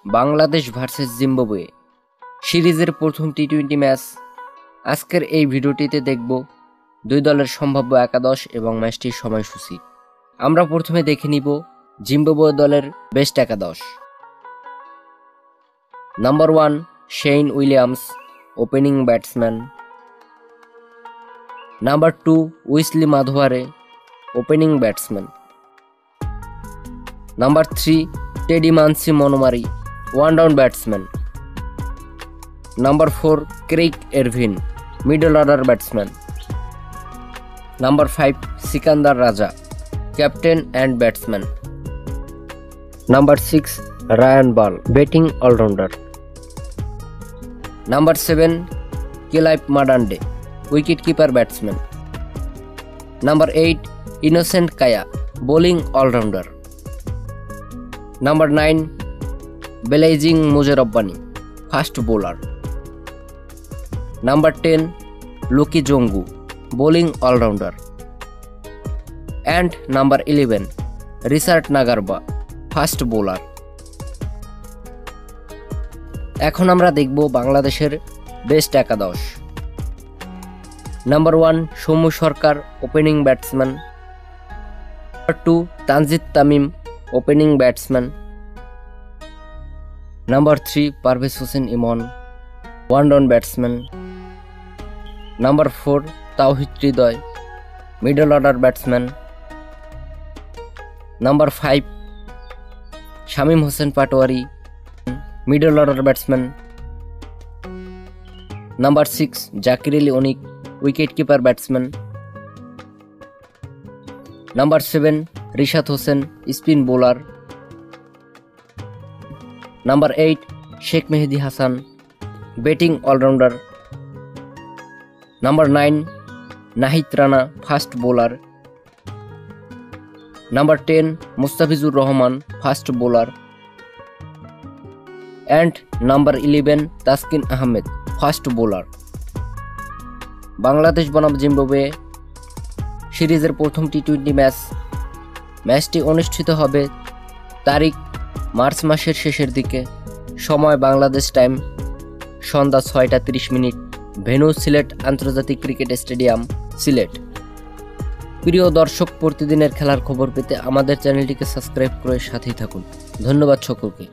Bangladesh versus Zimbabwe সিরিজের প্রথম টি-20 match. আজকের এই ভিডিওটিতে দেখব দুই দলের সম্ভাব্য একাদশ এবং ম্যাচটির সময়সূচি। আমরা প্রথমে দেখে নিব জিম্বাবুয়ে দলের বেস্ট একাদশ। Number 1 Shane Williams, opening batsman. Number 2 Wesley Madhevere, opening batsman. Number 3 টেডি মানসি মনোমারি, one down batsman. Number 4 Craig Ervine, middle order batsman. Number 5 Sikandar Raza, captain and batsman. Number 6 Ryan Burl, batting allrounder. Number 7 Clive Madande, wicket keeper batsman. Number 8 Innocent Kaia, bowling allrounder. Number 9 Blessing Muzarabani, fast bowler. Number 10 Luke Jongwe, bowling allrounder. And number 11 Richard Ngarava, fast bowler. এখন আমরা দেখব বাংলাদেশের best একাদশ। Number 1 Soumya Sarkar, opening batsman. Number 2 Tanzid Tamim, opening batsman. Number 3 Parvez Hossain Emon, one down batsman. Number 4 Towhid Hridoy, middle order batsman. Number 5 Shamim Hossain Patwari, middle order batsman. Number 6 Jaker Ali Anik, wicket keeper batsman. Number 7 Rishad Hossain, spin bowler. Number 8 Sheikh Mahedi Hasan, batting allrounder. Number 9 Nahid Rana, fast bowler. Number 10 Mustafizur Rahman, fast bowler. And number 11 Taskin Ahmed, fast bowler. Bangladesh বনাম Zimbabwe সিরিজের প্রথম টি-20 ম্যাচটি অনুষ্ঠিত হবে তারিখ March মাসের শেষের দিকে, সময় বাংলাদেশ টাইম সন্ধ্যা 6টা 30 মিনিট, ভেন্যু সিলেট আন্তর্জাতিক ক্রিকেট স্টেডিয়াম, সিলেট। প্রিয় দর্শক, প্রতিদিনের খেলার খবর পেতে আমাদের চ্যানেলটিকে সাবস্ক্রাইব করে সাথেই থাকুন। ধন্যবাদ সকলকে।